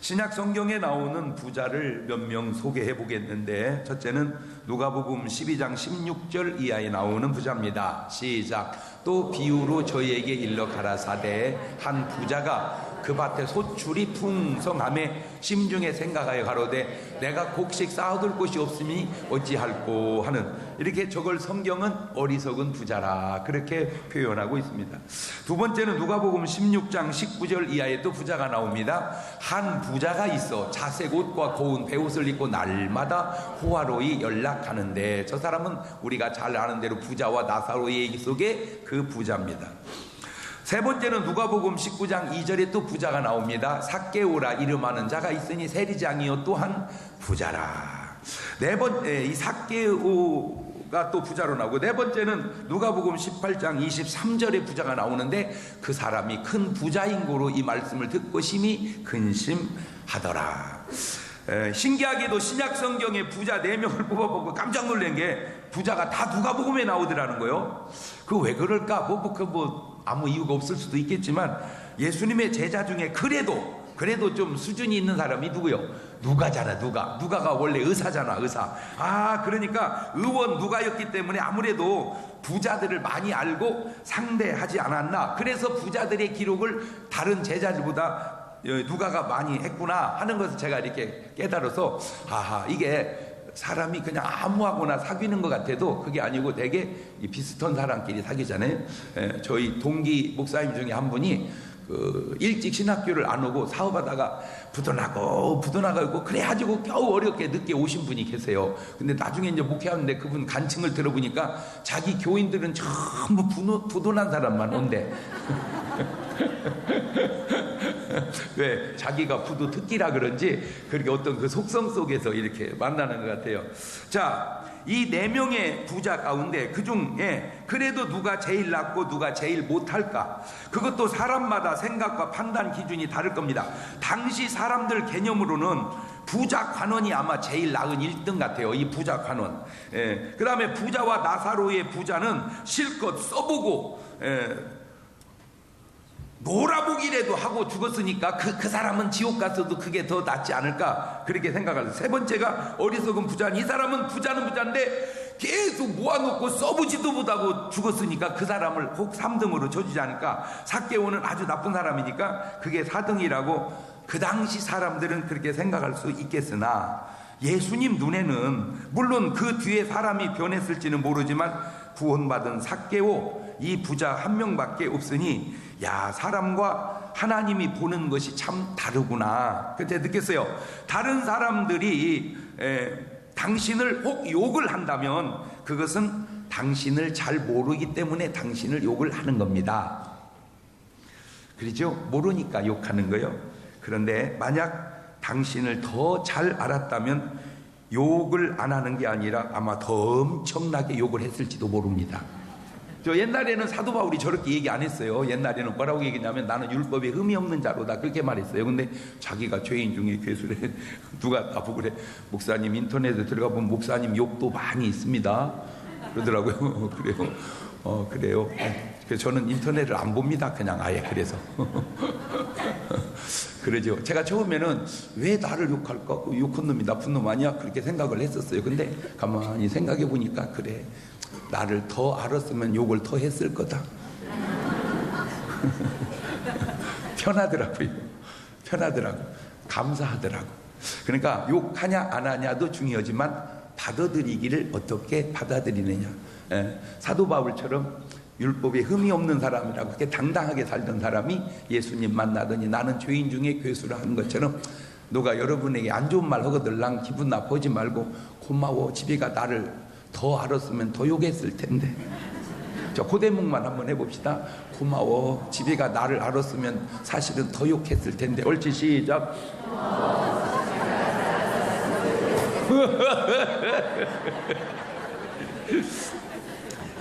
신약 성경에 나오는 부자를 몇 명 소개해 보겠는데, 첫째는 누가복음 12장 16절 이하에 나오는 부자입니다. 시작. 또 비유로 저희에게 일러 가라사대 한 부자가 그 밭에 소출이 풍성함에 심중에 생각하여 가로되 내가 곡식 쌓아둘 곳이 없으니 어찌할꼬 하는, 이렇게 저걸 성경은 어리석은 부자라 그렇게 표현하고 있습니다. 두 번째는 누가복음 16장 19절 이하에 또 부자가 나옵니다. 한 부자가 있어 자색 옷과 고운 베옷을 입고 날마다 호화로이 연락하는데, 저 사람은 우리가 잘 아는 대로 부자와 나사로의 얘기 속에 그 부자입니다. 세 번째는 누가복음 19장 2절에 또 부자가 나옵니다. 삭개오라 이름하는 자가 있으니 세리장이요 또한 부자라. 이 삭개오가 또 부자로 나오고, 네 번째는 누가복음 18장 23절에 부자가 나오는데, 그 사람이 큰 부자인 고로 이 말씀을 듣고 심히 근심하더라. 신기하게도 신약 성경에 부자 4명을 뽑아보고 깜짝 놀란 게, 부자가 다 누가복음에 나오더라는 거예요. 그 왜 그럴까? 아무 이유가 없을 수도 있겠지만, 예수님의 제자 중에 그래도 좀 수준이 있는 사람이 누구요? 누가잖아. 누가가 원래 의사잖아, 의사. 그러니까 의원 누가였기 때문에 아무래도 부자들을 많이 알고 상대하지 않았나. 그래서 부자들의 기록을 다른 제자들보다 누가가 많이 했구나 하는 것을 제가 이렇게 깨달아서, 이게 사람이 그냥 아무하고나 사귀는 것 같아도 그게 아니고 되게 비슷한 사람끼리 사귀잖아요. 저희 동기 목사님 중에 한 분이 일찍 신학교를 안 오고 사업하다가 부도나고 있고 그래가지고 겨우 어렵게 늦게 오신 분이 계세요. 근데 나중에 이제 목회하는데 그분 간증을 들어보니까 자기 교인들은 전부 부도난 사람만 온대. 왜? 자기가 부도 특기라 그런지 그렇게 어떤 그 속성 속에서 이렇게 만나는 것 같아요. 자, 이 4명의 부자 가운데 그 중에 그래도 누가 제일 낫고 누가 제일 못할까? 그것도 사람마다 생각과 판단 기준이 다를 겁니다. 당시 사람들 개념으로는 부자 관원이 아마 제일 나은 1등 같아요. 이 부자 관원. 그 다음에 부자와 나사로의 부자는 실컷 써보고 놀아보기라도 하고 죽었으니까 그 사람은 지옥 갔어도 그게 더 낫지 않을까, 그렇게 생각하죠. 세 번째가 어리석은 부자는, 이 사람은 부자는 부자인데 계속 모아놓고 써보지도 못하고 죽었으니까 그 사람을 혹 3등으로 쳐주지 않을까. 삭개오는 아주 나쁜 사람이니까 그게 4등이라고 그 당시 사람들은 그렇게 생각할 수 있겠으나, 예수님 눈에는 물론 그 뒤에 사람이 변했을지는 모르지만 구원받은 삭개오 이 부자 한 명밖에 없으니, 사람과 하나님이 보는 것이 참 다르구나. 그때 느꼈어요. 다른 사람들이 당신을 혹 욕을 한다면 그것은 당신을 잘 모르기 때문에 당신을 욕을 하는 겁니다. 그렇죠? 모르니까 욕하는 거예요. 그런데 만약 당신을 더 잘 알았다면 욕을 안 하는 게 아니라 아마 더 엄청나게 욕을 했을지도 모릅니다. 저 옛날에는 사도 바울이 저렇게 얘기 안 했어요. 옛날에는 뭐라고 얘기했냐면 나는 율법에 흠이 없는 자로다, 그렇게 말했어요. 근데 자기가 죄인 중에 괴수래. 누가 나보고 그래, 목사님 인터넷에 들어가 보면 목사님 욕도 많이 있습니다 그러더라고요. 그래요. 그래요. 그래서 저는 인터넷을 안 봅니다, 그냥 아예. 그래서 그러죠. 제가 처음에는 왜 나를 욕할까? 욕한 놈이 나쁜 놈 아니야? 그렇게 생각을 했었어요. 근데 가만히 생각해 보니까 그래, 나를 더 알았으면 욕을 더 했을 거다. 편하더라고요. 감사하더라고. 그러니까 욕하냐 안 하냐도 중요하지만 받아들이기를 어떻게 받아들이느냐. 사도 바울처럼 율법에 흠이 없는 사람이라고 그렇게 당당하게 살던 사람이 예수님 만나더니 나는 죄인 중에 괴수라 하는 것처럼, 누가 여러분에게 안 좋은 말 하거들랑 기분 나쁘지 말고 고마워, 집이가 나를 더 알았으면 더 욕했을 텐데. 저 고대목만 한번 해봅시다. 고마워, 집이가 나를 알았으면 사실은 더 욕했을 텐데. 옳지, 시작.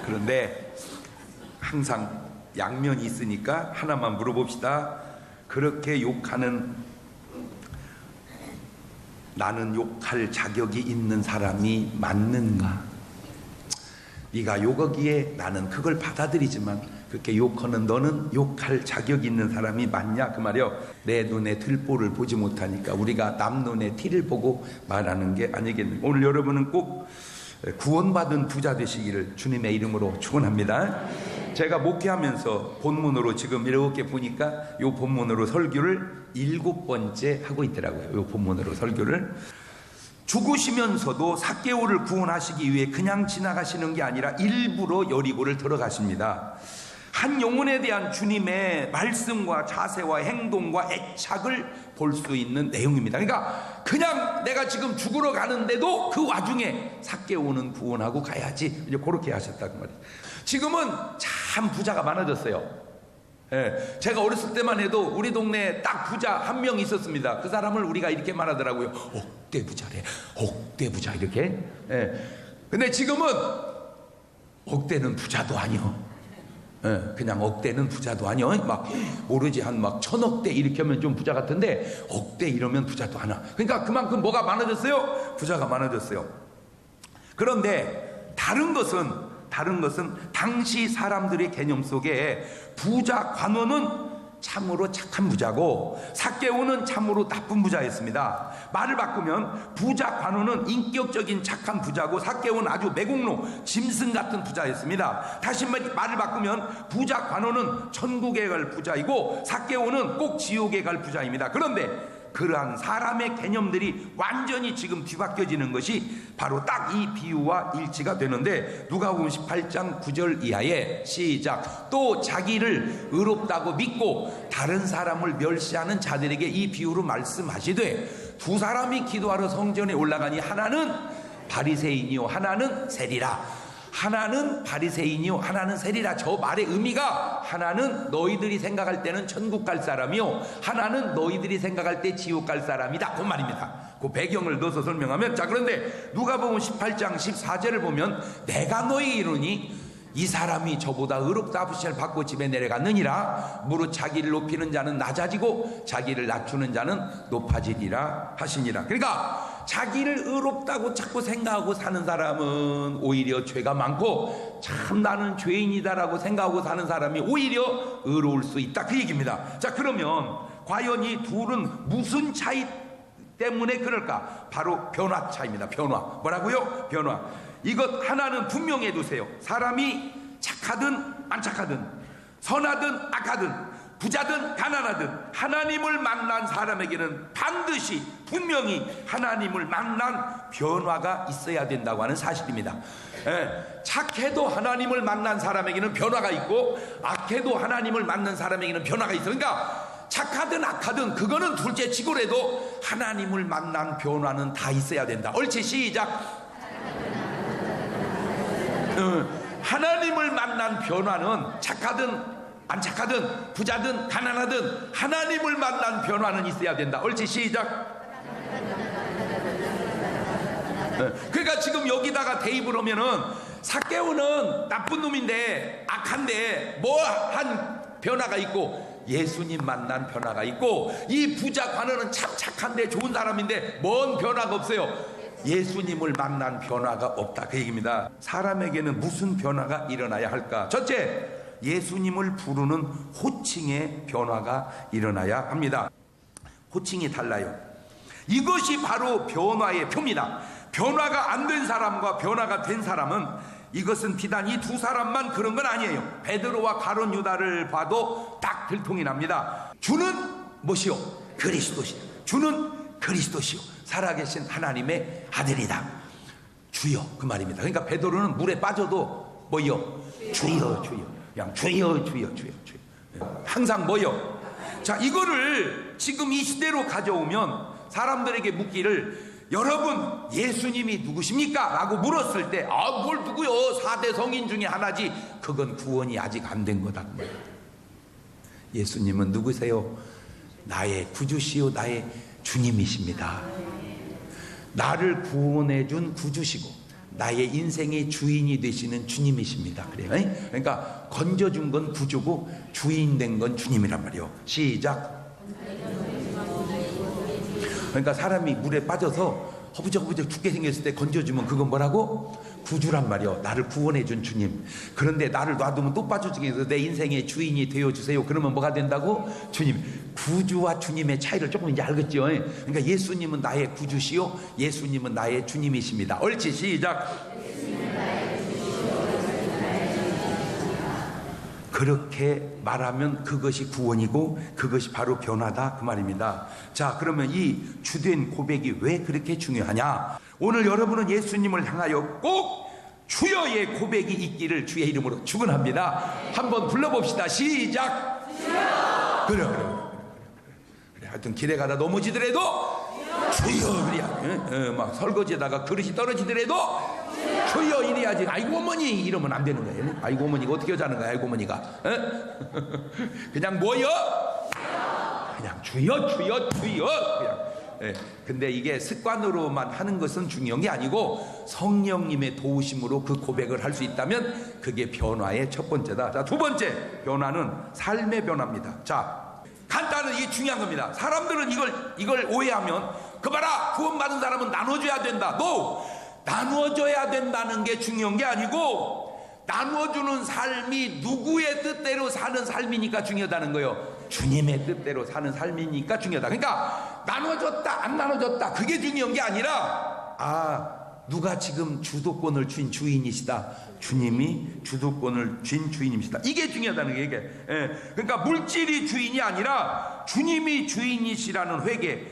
그런데 항상 양면이 있으니까 하나만 물어봅시다. 그렇게 욕하는, 나는 욕할 자격이 있는 사람이 맞는가? 네가 욕하기에 나는 그걸 받아들이지만 그렇게 욕하는 너는 욕할 자격 있는 사람이 맞냐 그 말이요. 내 눈에 들보를 보지 못하니까 우리가 남 눈에 티를 보고 말하는 게 아니겠는가. 오늘 여러분은 꼭 구원받은 부자 되시기를 주님의 이름으로 축원합니다. 제가 목회하면서 본문으로 지금 이렇게 보니까 요 본문으로 설교를 7번째 하고 있더라고요. 요 본문으로 설교를. 죽으시면서도 삭개오를 구원하시기 위해 그냥 지나가시는 게 아니라 일부러 여리고를 들어가십니다. 한 영혼에 대한 주님의 말씀과 자세와 행동과 애착을 볼 수 있는 내용입니다. 그러니까 그냥 내가 지금 죽으러 가는데도 그 와중에 삭개오는 구원하고 가야지, 이제 그렇게 하셨다 그 말이에요. 지금은 참 부자가 많아졌어요. 예, 제가 어렸을 때만 해도 우리 동네에 딱 부자 한 명 있었습니다. 그 사람을 우리가 이렇게 말하더라고요. 억대 부자래. 억대 부자 이렇게. 예. 근데 지금은 억대는 부자도 아니요. 예, 그냥 억대는 부자도 아니요. 막 모르지 한 막 1000억대 이렇게 하면 좀 부자 같은데 억대 이러면 부자도 아니야. 그러니까 그만큼 뭐가 많아졌어요? 부자가 많아졌어요. 그런데 다른 것은 당시 사람들의 개념 속에 부자 관원은 참으로 착한 부자고 삭개오는 참으로 나쁜 부자였습니다. 말을 바꾸면 부자 관원은 인격적인 착한 부자고 삭개오는 아주 매국노 짐승 같은 부자였습니다. 다시 말을 바꾸면 부자 관원은 천국에 갈 부자이고 삭개오는 꼭 지옥에 갈 부자입니다. 그런데 그러한 사람의 개념들이 완전히 지금 뒤바뀌어지는 것이 바로 딱 이 비유와 일치가 되는데, 누가복음 18장 9절 이하에 시작. 또 자기를 의롭다고 믿고 다른 사람을 멸시하는 자들에게 이 비유로 말씀하시되, 두 사람이 기도하러 성전에 올라가니 하나는 바리새인이요 하나는 세리라. 하나는 바리새인이요 하나는 세리라. 저 말의 의미가, 하나는 너희들이 생각할 때는 천국 갈 사람이요 하나는 너희들이 생각할 때 지옥 갈 사람이다, 그 말입니다. 그 배경을 넣어서 설명하면, 자 그런데 누가복음 18장 14절을 보면 내가 너희 이르니 이 사람이 저보다 의롭다 하시를 받고 집에 내려갔느니라. 무릇 자기를 높이는 자는 낮아지고 자기를 낮추는 자는 높아지리라 하시니라. 그러니까 자기를 의롭다고 자꾸 생각하고 사는 사람은 오히려 죄가 많고, 참 나는 죄인이다라고 생각하고 사는 사람이 오히려 의로울 수 있다, 그 얘기입니다. 자 그러면 과연 이 둘은 무슨 차이 때문에 그럴까? 바로 변화 차이입니다. 변화. 뭐라고요? 변화. 이것 하나는 분명히 해두세요. 사람이 착하든 안 착하든, 선하든 악하든, 부자든 가난하든, 하나님을 만난 사람에게는 반드시 분명히 하나님을 만난 변화가 있어야 된다고 하는 사실입니다. 착해도 하나님을 만난 사람에게는 변화가 있고, 악해도 하나님을 만난 사람에게는 변화가 있어. 그러니까 착하든 악하든 그거는 둘째 치고라도 하나님을 만난 변화는 다 있어야 된다. 옳지, 시작. 하나님을 만난 변화는 착하든 안 착하든 부자든 가난하든 하나님을 만난 변화는 있어야 된다. 옳지, 시작. 그러니까 지금 여기다가 대입을 하면은 삭개오는 나쁜 놈인데 악한데 뭐 한 변화가 있고, 예수님 만난 변화가 있고, 이 부자 관원은 참 착한데 좋은 사람인데 뭔 변화가 없어요. 예수님을 만난 변화가 없다, 그 얘기입니다. 사람에게는 무슨 변화가 일어나야 할까? 첫째, 예수님을 부르는 호칭의 변화가 일어나야 합니다. 호칭이 달라요. 이것이 바로 변화의 표입니다. 변화가 안 된 사람과 변화가 된 사람은, 이것은 비단 이 두 사람만 그런 건 아니에요. 베드로와 가룟 유다를 봐도 딱 들통이 납니다. 주는 무엇이요? 그리스도시요. 주는 그리스도시요 살아계신 하나님의 아들이다. 주여, 그 말입니다. 그러니까 베드로는 물에 빠져도 뭐요? 주여, 주여. 그냥 주여, 주여, 주여, 주여. 항상 뭐요? 자, 이거를 지금 이 시대로 가져오면 사람들에게 묻기를, 여러분 예수님이 누구십니까? 라고 물었을 때, 뭘 누구요? 4대 성인 중에 하나지. 그건 구원이 아직 안 된 거다. 예수님은 누구세요? 나의 구주시요 나의 주님이십니다. 나를 구원해 준 구주시고 나의 인생의 주인이 되시는 주님이십니다. 그래요. 그러니까 건져준 건 구주고 주인 된 건 주님이란 말이에요. 시작. 그러니까 사람이 물에 빠져서 허부적허부적 죽게 생겼을 때 건져주면 그건 뭐라고? 구주란 말이요. 나를 구원해준 주님. 그런데 나를 놔두면 또 빠져주겠어. 내 인생의 주인이 되어주세요. 그러면 뭐가 된다고? 주님. 구주와 주님의 차이를 조금 이제 알겠죠? 그러니까 예수님은 나의 구주시요, 예수님은 나의 주님이십니다. 옳지, 시작. 그렇게 말하면 그것이 구원이고 그것이 바로 변화다, 그 말입니다. 자, 그러면 이 주된 고백이 왜 그렇게 중요하냐? 오늘 여러분은 예수님을 향하여 꼭 주여의 고백이 있기를 주의 이름으로 축원합니다. 한번 불러봅시다. 시작. 주여. 그래. 하여튼 길에 가다 넘어지더라도 주여 그래야. 막 설거지에다가 그릇이 떨어지더라도 주여 이래야지. 아이고 어머니 이러면 안 되는 거예요. 아이고 어머니가 어떻게 하자는 거야? 아이고 어머니가 그냥 뭐요? 그냥 주여 그냥. 근데 이게 습관으로만 하는 것은 중요한 게 아니고 성령님의 도우심으로 그 고백을 할 수 있다면 그게 변화의 첫 번째다. 자, 두 번째 변화는 삶의 변화입니다. 자, 간단한 이게 중요한 겁니다. 사람들은 이걸 오해하면 그 봐라, 구원받은 사람은 나눠줘야 된다. 나누어줘야 된다는 게 중요한 게 아니고 나누어주는 삶이 누구의 뜻대로 사는 삶이니까 중요하다는 거예요. 주님의 뜻대로 사는 삶이니까 중요하다. 그러니까 나눠줬다 안 나눠줬다 그게 중요한 게 아니라 누가 지금 주도권을 쥔 주인이시다. 주님이 주도권을 쥔 주인이시다. 이게 중요하다는 게 이게. 그러니까 물질이 주인이 아니라 주님이 주인이시라는 회개.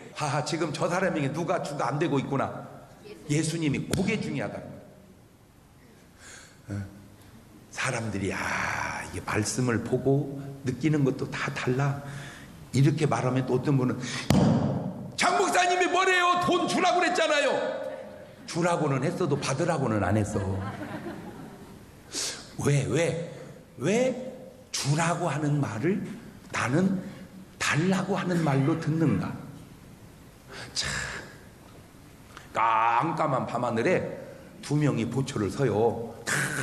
지금 저 사람에게 누가 주가 안 되고 있구나. 예수님이, 그게 중요하다는 거예요. 사람들이 이게 말씀을 보고 느끼는 것도 다 달라. 이렇게 말하면 또 어떤 분은 장 목사님이 뭐래요? 돈 주라고 그랬잖아요. 주라고는 했어도 받으라고는 안 했어. 왜 주라고 하는 말을 나는 달라고 하는 말로 듣는가? 참, 깜깜한 밤하늘에 두 명이 보초를 서요.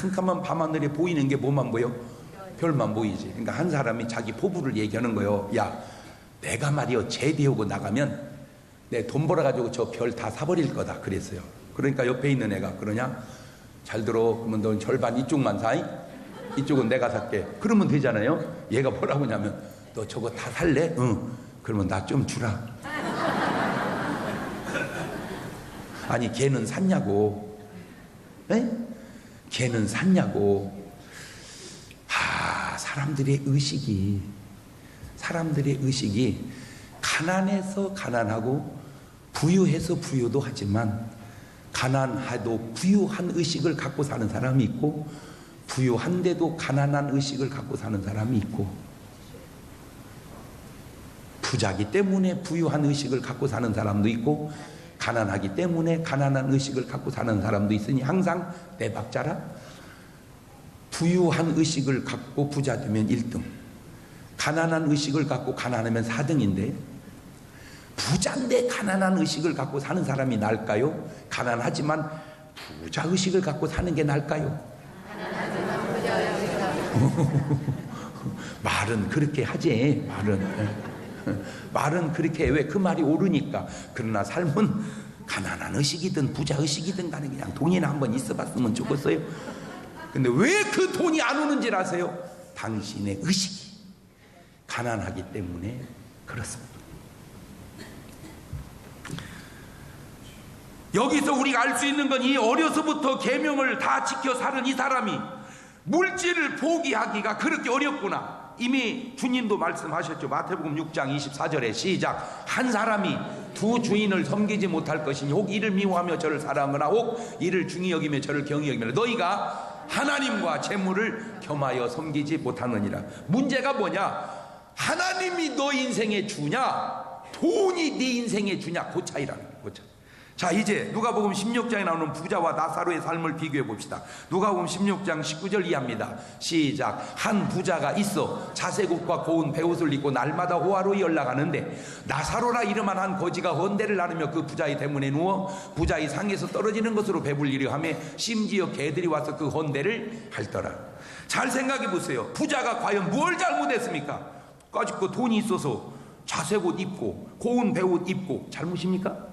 깜깜한 밤하늘에 보이는 게 뭐만 보여? 별만 보이지. 그러니까 한 사람이 자기 포부를 얘기하는 거예요. 야, 내가 말이요 제대하고 나가면 내 돈 벌어가지고 저 별 다 사버릴 거다 그랬어요. 그러니까 옆에 있는 애가 그러냐? 잘 들어. 그러면 넌 절반 이쪽만 사. 이쪽은 내가 살게. 그러면 되잖아요. 얘가 뭐라고 하냐면 너 저거 다 살래? 응. 그러면 나 좀 주라. 아니 걔는 샀냐고. 에? 걔는 샀냐고. 사람들의 의식이 가난해서 가난하고 부유해서 부유도 하지만 가난해도 부유한 의식을 갖고 사는 사람이 있고 부유한데도 가난한 의식을 갖고 사는 사람이 있고 부자기 때문에 부유한 의식을 갖고 사는 사람도 있고 가난하기 때문에 가난한 의식을 갖고 사는 사람도 있으니 항상 내 박자라. 부유한 의식을 갖고 부자 되면 1등, 가난한 의식을 갖고 가난하면 4등인데 부자인데 가난한 의식을 갖고 사는 사람이 나을까요? 가난하지만 부자 의식을 갖고 사는 게 나을까요? 말은 그렇게 하지. 말은 그렇게 해. 왜? 그 말이 옳으니까. 그러나 삶은 가난한 의식이든 부자 의식이든 간에 그냥 돈이나 한번 있어봤으면 좋겠어요. 근데 왜 그 돈이 안 오는지 아세요? 당신의 의식이 가난하기 때문에 그렇습니다. 여기서 우리가 알 수 있는 건 이 어려서부터 계명을 다 지켜 사는 이 사람이 물질을 포기하기가 그렇게 어렵구나. 이미 주님도 말씀하셨죠. 마태복음 6장 24절에 시작. 한 사람이 두 주인을 섬기지 못할 것이니 혹 이를 미워하며 저를 사랑하거나 혹 이를 중히 여기며 저를 경히 여기며 너희가 하나님과 재물을 겸하여 섬기지 못하느니라. 문제가 뭐냐? 하나님이 너 인생의 주냐 돈이 네 인생의 주냐, 그 차이라는 거예요. 그 차이. 자, 이제 누가복음 16장에 나오는 부자와 나사로의 삶을 비교해 봅시다. 누가복음 16장 19절 이하입니다. 시작. 한 부자가 있어 자색옷과 고운 베옷을 입고 날마다 호화로이 연락하는데 나사로라 이름한 한 거지가 헌대를 나누며 그 부자의 대문에 누워 부자의 상에서 떨어지는 것으로 배불리려 하며 심지어 개들이 와서 그 헌대를 핥더라. 잘 생각해 보세요. 부자가 과연 뭘 잘못했습니까? 까짓거 돈이 있어서 자색옷 입고 고운 베옷 입고 잘못입니까?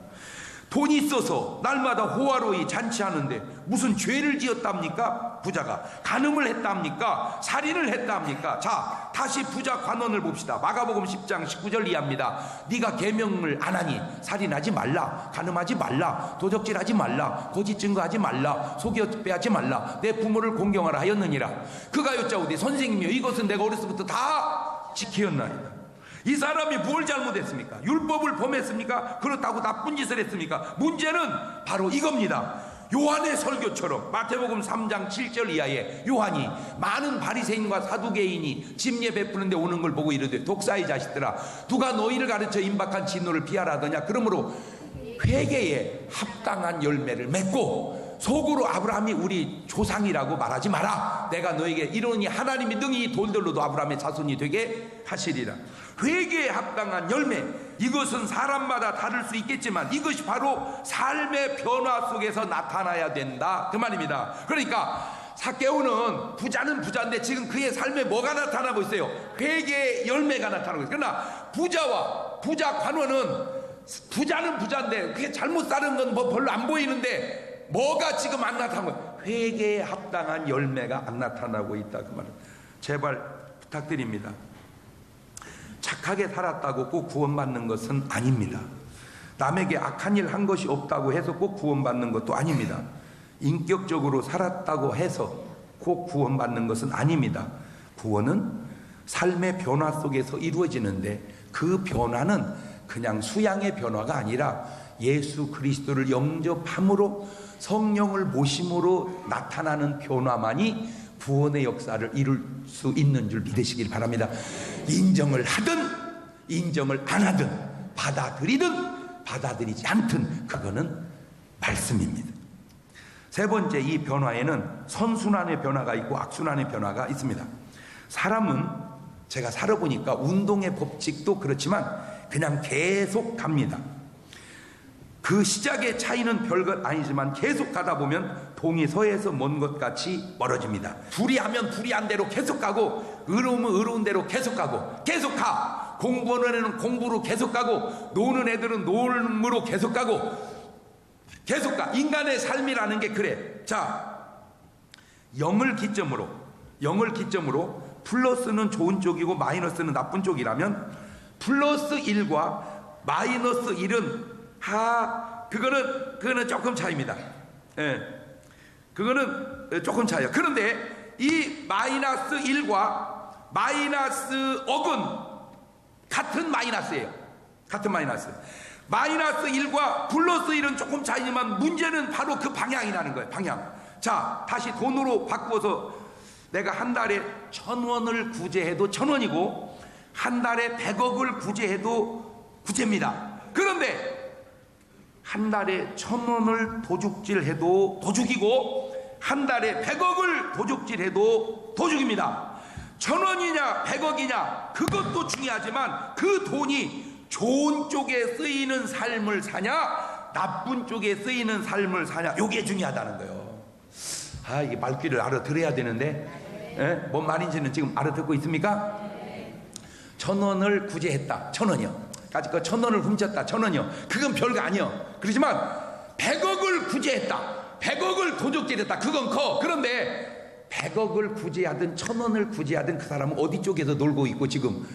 돈이 있어서 날마다 호화로이 잔치하는데 무슨 죄를 지었답니까? 부자가 간음을 했답니까? 살인을 했답니까? 자, 다시 부자 관원을 봅시다. 마가복음 10장 19절 이하입니다. 네가 계명을 안 하니 살인하지 말라, 간음하지 말라, 도적질하지 말라, 거짓 증거하지 말라, 속여 빼앗지 말라, 내 부모를 공경하라 하였느니라. 그가 여짜오되 선생님이여 이것은 내가 어렸을 때부터 다 지키었나이다. 이 사람이 뭘 잘못했습니까? 율법을 범했습니까? 그렇다고 나쁜 짓을 했습니까? 문제는 바로 이겁니다. 요한의 설교처럼 마태복음 3장 7절 이하에 요한이 많은 바리새인과 사두개인이 집례 베푸는 데 오는 걸 보고 이르되 독사의 자식들아 누가 너희를 가르쳐 임박한 진노를 피하라 하더냐. 그러므로 회개에 합당한 열매를 맺고 속으로 아브라함이 우리 조상이라고 말하지 마라. 내가 너에게 이르노니 하나님이 능히 이 돌들로도 아브라함의 자손이 되게 하시리라. 회개에 합당한 열매, 이것은 사람마다 다를 수 있겠지만 이것이 바로 삶의 변화 속에서 나타나야 된다 그 말입니다. 그러니까 삭개오는 부자는 부자인데 지금 그의 삶에 뭐가 나타나고 있어요? 회개의 열매가 나타나고 있어요. 그러나 부자와 부자 관원은 부자는 부자인데 그게 잘못 사는 건 뭐 별로 안 보이는데 뭐가 지금 안 나타나고 있어요? 회개에 합당한 열매가 안 나타나고 있다 그 말은. 제발 부탁드립니다. 착하게 살았다고 꼭 구원받는 것은 아닙니다. 남에게 악한 일 한 것이 없다고 해서 꼭 구원받는 것도 아닙니다. 인격적으로 살았다고 해서 꼭 구원받는 것은 아닙니다. 구원은 삶의 변화 속에서 이루어지는데 그 변화는 그냥 수양의 변화가 아니라 예수 그리스도를 영접함으로 성령을 모심으로 나타나는 변화만이 구원의 역사를 이룰 수 있는 줄 믿으시길 바랍니다. 인정을 하든 인정을 안 하든 받아들이든 받아들이지 않든 그거는 말씀입니다. 세 번째, 이 변화에는 선순환의 변화가 있고 악순환의 변화가 있습니다. 사람은 제가 살아보니까 운동의 법칙도 그렇지만 그냥 계속 갑니다. 그 시작의 차이는 별것 아니지만 계속 가다 보면 동이 서에서 먼 것 같이 멀어집니다. 불의하면 불의한 대로 계속 가고 의로우면 의로운 대로 계속 가고 계속 가. 공부하는 애는 공부로 계속 가고 노는 애들은 놀므로 계속 가고 계속 가. 인간의 삶이라는 게 그래. 자, 0을 기점으로 플러스는 좋은 쪽이고 마이너스는 나쁜 쪽이라면 플러스 1과 마이너스 1은 그거는 조금 차이입니다. 예. 그거는 조금 차이야. 그런데 이 마이너스 1과 마이너스 억은 같은 마이너스예요. 같은 마이너스. 마이너스 1과 플러스 1은 조금 차이지만 문제는 바로 그 방향이라는 거예요. 방향. 자, 다시 돈으로 바꾸어서 내가 한 달에 1,000원을 구제해도 1,000원이고 한 달에 100억을 구제해도 구제입니다. 그런데 한 달에 1,000원을 도둑질해도 도둑이고 한 달에 100억을 도둑질해도 도둑입니다. 1,000원이냐 100억이냐 그것도 중요하지만 그 돈이 좋은 쪽에 쓰이는 삶을 사냐 나쁜 쪽에 쓰이는 삶을 사냐 이게 중요하다는 거예요. 이게 말귀를 알아들어야 되는데 예? 뭔 말인지는 지금 알아듣고 있습니까? 1,000원을 구제했다. 1,000원이요. 까짓 거 1,000원을 훔쳤다. 1,000원이요. 그건 별거 아니요. 그렇지만 100억을 구제했다. 100억을 도둑질했다. 그건 커. 그런데 100억을 구제하든 1,000원을 구제하든 그 사람은 어디 쪽에서 놀고 있고 지금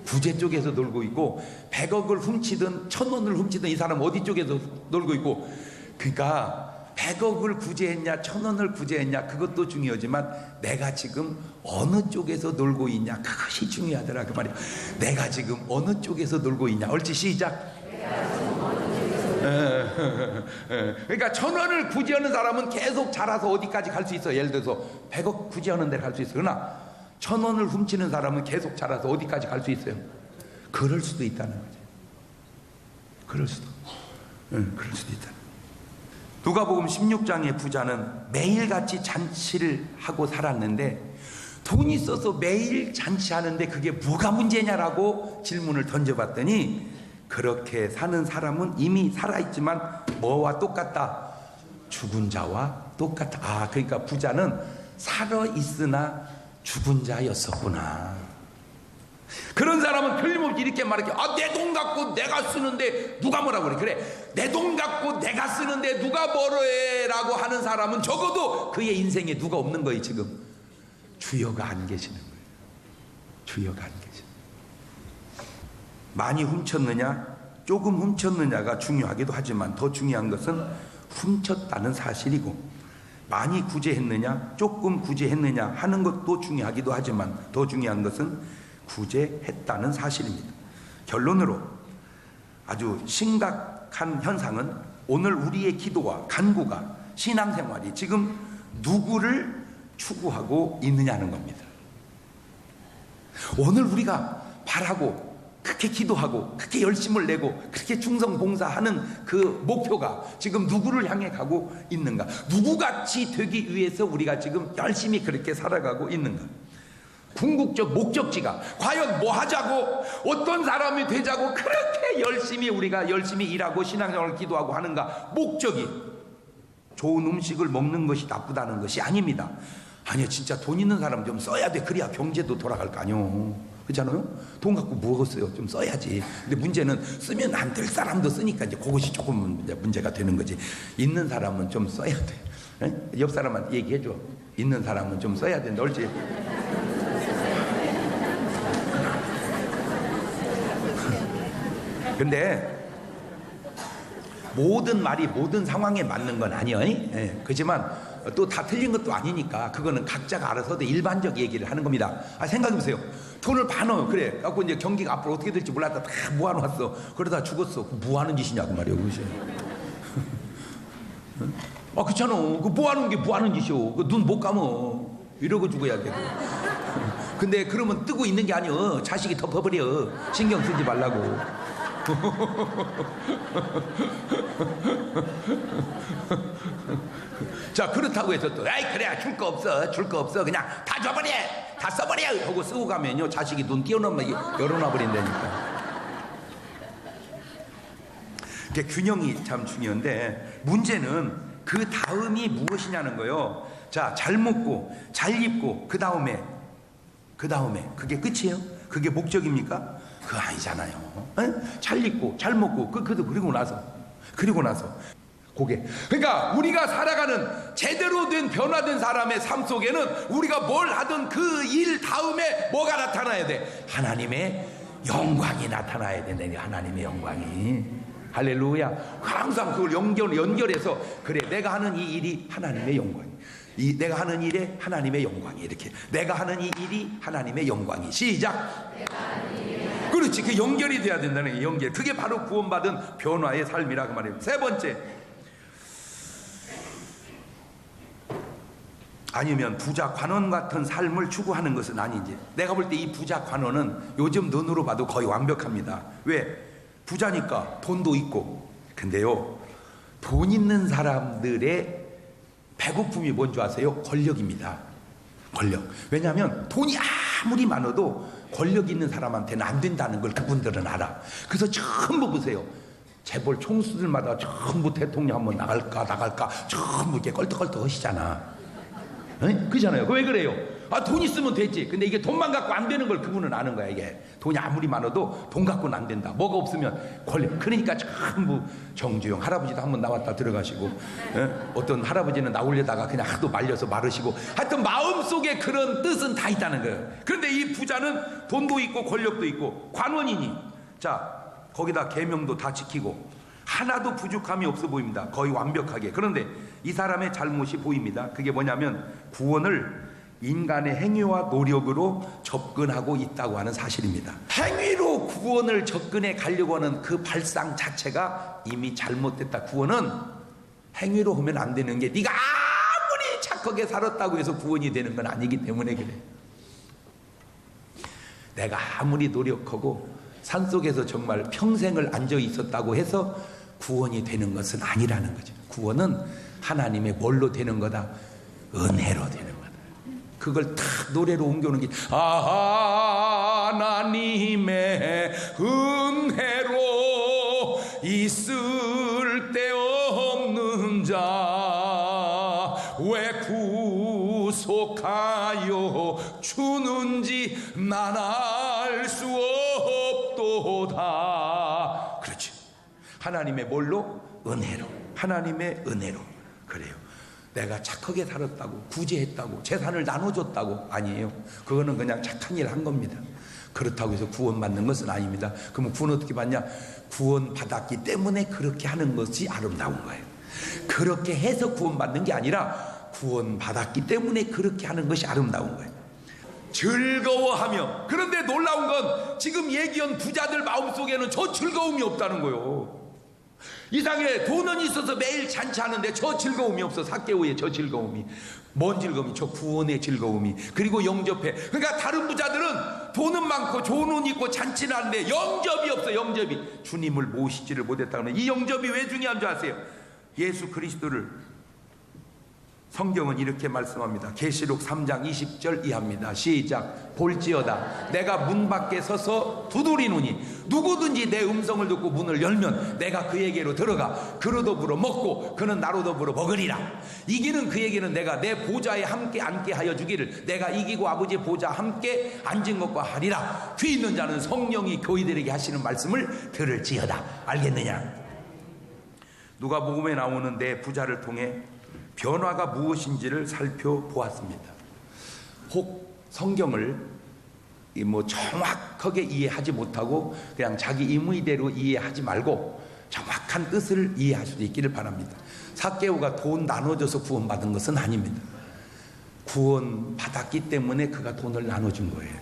구제 쪽에서 놀고 있고 100억을 훔치든 1,000원을 훔치든 이 사람은 어디 쪽에서 놀고 있고 그러니까 100억을 구제했냐 1,000원을 구제했냐 그것도 중요하지만 내가 지금 어느 쪽에서 놀고 있냐 그것이 중요하더라 그 말이야. 내가 지금 어느 쪽에서 놀고 있냐. 옳지 시작. 그러니까 1,000원을 구제하는 사람은 계속 자라서 어디까지 갈 수 있어. 예를 들어서 100억 구제하는 데를 갈 수 있어. 그러나 1,000원을 훔치는 사람은 계속 자라서 어디까지 갈 수 있어요. 그럴 수도 있다는 거죠. 그럴 수도 있다. 누가복음 16장의 부자는 매일같이 잔치를 하고 살았는데 돈이 있어서 매일 잔치하는데 그게 뭐가 문제냐라고 질문을 던져봤더니 그렇게 사는 사람은 이미 살아있지만 뭐와 똑같다? 죽은 자와 똑같다. 그러니까 부자는 살아있으나 죽은 자였었구나. 그런 사람은 틀림없이 이렇게 말할게. 내 돈 갖고 내가 쓰는데 누가 뭐라고 그래. 그래, 내 돈 갖고 내가 쓰는데 누가 뭐래 라고 하는 사람은 적어도 그의 인생에 누가 없는 거예요. 지금 주여가 안 계시는 거예요. 주여가 안 계시는 거예요. 많이 훔쳤느냐 조금 훔쳤느냐가 중요하기도 하지만 더 중요한 것은 훔쳤다는 사실이고, 많이 구제했느냐 조금 구제했느냐 하는 것도 중요하기도 하지만 더 중요한 것은 구제했다는 사실입니다. 결론으로 아주 심각한 현상은 오늘 우리의 기도와 간구가, 신앙생활이 지금 누구를 추구하고 있느냐는 겁니다. 오늘 우리가 바라고 그렇게 기도하고 그렇게 열심을 내고 그렇게 충성 봉사하는 그 목표가 지금 누구를 향해 가고 있는가? 누구같이 되기 위해서 우리가 지금 열심히 그렇게 살아가고 있는가? 궁극적 목적지가 과연 뭐 하자고, 어떤 사람이 되자고 그렇게 우리가 열심히 일하고 신앙생활을 기도하고 하는가? 목적이 좋은 음식을 먹는 것이 나쁘다는 것이 아닙니다. 아니요, 진짜 돈 있는 사람 좀 써야 돼. 그래야 경제도 돌아갈 거 아니요. 그렇잖아요? 돈 갖고 뭐 하겠어요? 좀 써야지. 근데 문제는 쓰면 안 될 사람도 쓰니까 이제 그것이 조금 문제가 되는 거지. 있는 사람은 좀 써야 돼. 에? 옆 사람한테 얘기해줘. 있는 사람은 좀 써야 된다. 옳지? 근데 모든 말이 모든 상황에 맞는 건 아니에요. 예, 그렇지만 또 다 틀린 것도 아니니까 그거는 각자가 알아서도 일반적 얘기를 하는 겁니다. 생각해보세요. 돈을 반어 그래 갖고 이제 경기가 앞으로 어떻게 될지 몰랐다 다 모아놨어. 그러다 죽었어. 뭐 하는 짓이냐고 말이에요. 그것이. 그렇잖아. 그 모아놓은 게 뭐 하는 짓이오. 그 눈 못 감어. 이러고 죽어야 돼. 근데 그러면 뜨고 있는 게 아니여. 자식이 덮어버려. 신경 쓰지 말라고. 자, 그렇다고 해서 또 그래 줄 거 없어 그냥 다 줘버려, 다 써버려 하고 쓰고 가면요 자식이 눈 띄어놓으면 열어놔 버린다니까. 이게 균형이 참 중요한데 문제는 그 다음이 무엇이냐는 거예요. 자, 잘 먹고 잘 입고 그 다음에 그게 끝이에요? 그게 목적입니까? 그거 아니잖아요. 에? 잘 입고 잘 먹고 그리고 나서 그게, 그러니까 우리가 살아가는 제대로 된 변화된 사람의 삶 속에는 우리가 뭘 하든 그 일 다음에 뭐가 나타나야 돼? 하나님의 영광이 나타나야 되네. 하나님의 영광이. 할렐루야. 항상 그걸 연결해서 그래, 내가 하는 이 일이 하나님의 영광이, 내가 하는 일에 하나님의 영광이, 이렇게 내가 하는 이 일이 하나님의 영광이. 시작. 그렇지. 그 연결이 돼야 된다는 게 연결. 그게 바로 구원받은 변화의 삶이라 그 말이에요. 세 번째, 아니면 부자 관원 같은 삶을 추구하는 것은 아닌지. 내가 볼 때 이 부자 관원은 요즘 눈으로 봐도 거의 완벽합니다. 왜? 부자니까 돈도 있고. 근데요, 돈 있는 사람들의 배고픔이 뭔지 아세요? 권력입니다. 권력. 왜냐하면 돈이 아무리 많아도 권력 있는 사람한테는 안 된다는 걸 그분들은 알아. 그래서 전부 보세요. 재벌 총수들마다 전부 대통령 한번 나갈까 전부 이렇게 껄떡껄떡 하시잖아. 그잖아요. 왜 그래요? 돈 있으면 됐지. 근데 이게 돈만 갖고 안 되는 걸 그분은 아는 거야. 이게 돈이 아무리 많아도 돈 갖고는 안 된다. 뭐가 없으면 권력. 그러니까 전부 정주영 할아버지도 한번 나왔다 들어가시고, 어떤 할아버지는 나오려다가 그냥 하도 말려서 마르시고, 하여튼 마음속에 그런 뜻은 다 있다는 거예요. 그런데 이 부자는 돈도 있고 권력도 있고 관원이니, 자, 거기다 계명도 다 지키고 하나도 부족함이 없어 보입니다. 거의 완벽하게. 그런데 이 사람의 잘못이 보입니다. 그게 뭐냐면 구원을 인간의 행위와 노력으로 접근하고 있다고 하는 사실입니다. 행위로 구원을 접근해 가려고 하는 그 발상 자체가 이미 잘못됐다. 구원은 행위로 하면 안 되는 게, 네가 아무리 착하게 살았다고 해서 구원이 되는 건 아니기 때문에 그래. 내가 아무리 노력하고 산속에서 정말 평생을 앉아 있었다고 해서 구원이 되는 것은 아니라는 거죠. 구원은 하나님의 뭘로 되는 거다? 은혜로 되는 거다. 그걸 탁 노래로 옮겨오는 게, 하나님의 은혜로 있을 데 없는 자 왜 구속하여 주는지 난 알 수 하나님의 뭘로? 은혜로. 하나님의 은혜로. 그래요. 내가 착하게 살았다고, 구제했다고, 재산을 나눠줬다고 아니에요. 그거는 그냥 착한 일 한 겁니다. 그렇다고 해서 구원받는 것은 아닙니다. 그러면 구원 어떻게 받냐? 구원받았기 때문에 그렇게 하는 것이 아름다운 거예요. 그렇게 해서 구원받는 게 아니라 구원받았기 때문에 그렇게 하는 것이 아름다운 거예요. 즐거워하며. 그런데 놀라운 건 지금 얘기한 부자들 마음속에는 저 즐거움이 없다는 거예요. 이상해. 돈은 있어서 매일 잔치하는데 저 즐거움이 없어. 삭개오의 저 즐거움이. 뭔 즐거움이? 저 구원의 즐거움이. 그리고 영접해. 그러니까 다른 부자들은 돈은 많고 좋은 옷 입고 잔치는 하는데 영접이 없어. 영접이. 주님을 모시지를 못했다는. 이 영접이 왜 중요한 줄 아세요? 예수 그리스도를 성경은 이렇게 말씀합니다. 계시록 3장 20절 이하입니다. 시작. 볼지어다 내가 문 밖에 서서 두드리노니 누구든지 내 음성을 듣고 문을 열면 내가 그에게로 들어가 그로 더불어 먹고 그는 나로 더불어 먹으리라. 이기는 그에게는 내가 내 보좌에 함께 앉게 하여 주기를 내가 이기고 아버지의 보좌 함께 앉은 것과 하리라. 귀 있는 자는 성령이 교회들에게 하시는 말씀을 들을지어다. 알겠느냐? 누가복음에 나오는 내 부자를 통해 변화가 무엇인지를 살펴보았습니다. 혹 성경을 정확하게 이해하지 못하고 그냥 자기 임의대로 이해하지 말고 정확한 뜻을 이해할 수 있기를 바랍니다. 삭개오가 돈 나눠줘서 구원받은 것은 아닙니다. 구원받았기 때문에 그가 돈을 나눠준 거예요.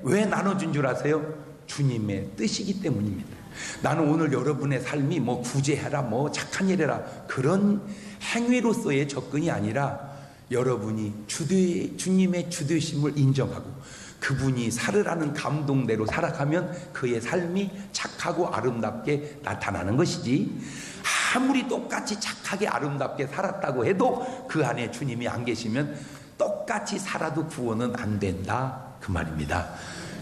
왜 나눠준 줄 아세요? 주님의 뜻이기 때문입니다. 나는 오늘 여러분의 삶이 구제해라, 착한 일 해라, 그런 행위로서의 접근이 아니라 여러분이 주님의 주되심을 인정하고 그분이 살으라는 감동대로 살아가면 그의 삶이 착하고 아름답게 나타나는 것이지, 아무리 똑같이 착하게 아름답게 살았다고 해도 그 안에 주님이 안 계시면 똑같이 살아도 구원은 안 된다, 그 말입니다.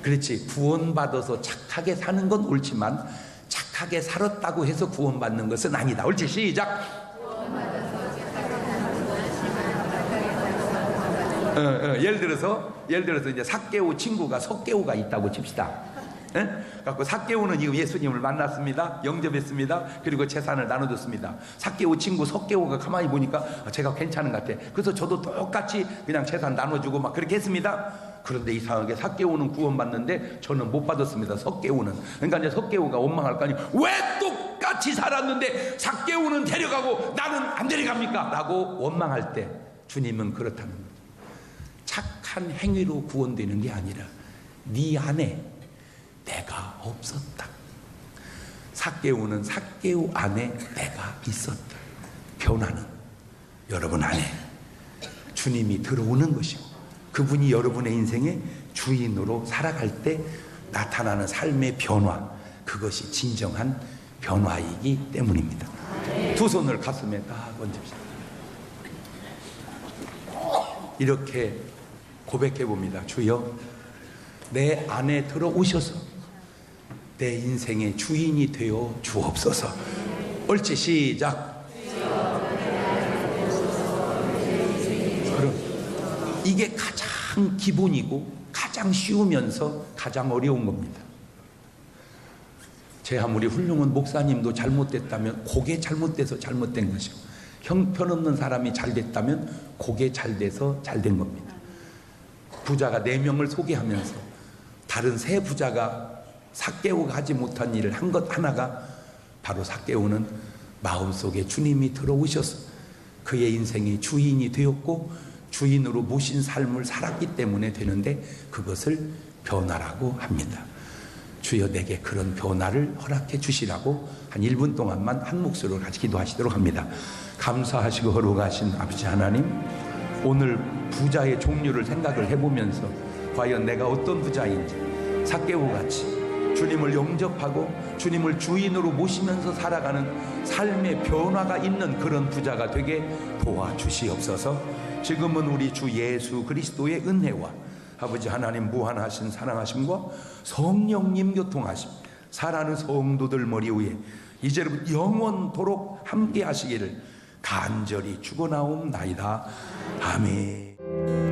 그렇지, 구원받아서 착하게 사는 건 옳지만 착하게 살았다고 해서 구원받는 것은 아니다. 옳지? 시작. 예를 들어서 이제 삭개오 친구가 석개오가 있다고 칩시다. 그래서 삭개오는 지금 예수님을 만났습니다. 영접했습니다. 그리고 재산을 나눠줬습니다. 삭개오 친구 석개오가 가만히 보니까 제가 괜찮은 것 같아. 그래서 저도 똑같이 그냥 재산 나눠주고 막 그렇게 했습니다. 그런데 이상하게 삭개오는 구원받는데 저는 못 받았습니다. 석개오는. 그러니까 이제 석개오가 원망할 거 아니에요. 왜 똑같이 살았는데 삭개오는 데려가고 나는 안 데려갑니까? 라고 원망할 때 주님은 그렇다는 거예요. 착한 행위로 구원되는 게 아니라 네 안에 내가 없었다. 삭개오는 삭개오 안에 내가 있었다. 변화는 여러분 안에 주님이 들어오는 것이고 그분이 여러분의 인생의 주인으로 살아갈 때 나타나는 삶의 변화, 그것이 진정한 변화이기 때문입니다. 두 손을 가슴에 딱 얹읍시다. 이렇게 고백해 봅니다. 주여, 내 안에 들어오셔서 내 인생의 주인이 되어 주옵소서. 옳지, 시작. 그럼 이게 가장 기본이고 가장 쉬우면서 가장 어려운 겁니다. 제 아무리 훌륭한 목사님도 잘못됐다면 그게 잘못돼서 잘못된 것이고, 형편없는 사람이 잘 됐다면 그게 잘 돼서 잘 된 겁니다. 부자가 4명을 소개하면서 다른 3 부자가 삭개오가 하지 못한 일을 한 것 하나가 바로 삭개오는 마음속에 주님이 들어오셔서 그의 인생의 주인이 되었고 주인으로 모신 삶을 살았기 때문에 되는데 그것을 변화라고 합니다. 주여, 내게 그런 변화를 허락해 주시라고 한 1분 동안만 한 목소리로 같이 기도하시도록 합니다. 감사하시고 거룩하신 아버지 하나님, 오늘 부자의 종류를 생각을 해보면서 과연 내가 어떤 부자인지 삭개오같이 주님을 영접하고 주님을 주인으로 모시면서 살아가는 삶의 변화가 있는 그런 부자가 되게 도와주시옵소서. 지금은 우리 주 예수 그리스도의 은혜와 아버지 하나님 무한하신 사랑하심과 성령님 교통하심, 사랑하는 성도들 머리 위에 이제부터 영원토록 함께 하시기를 간절히 축원하옵나이다. 아멘.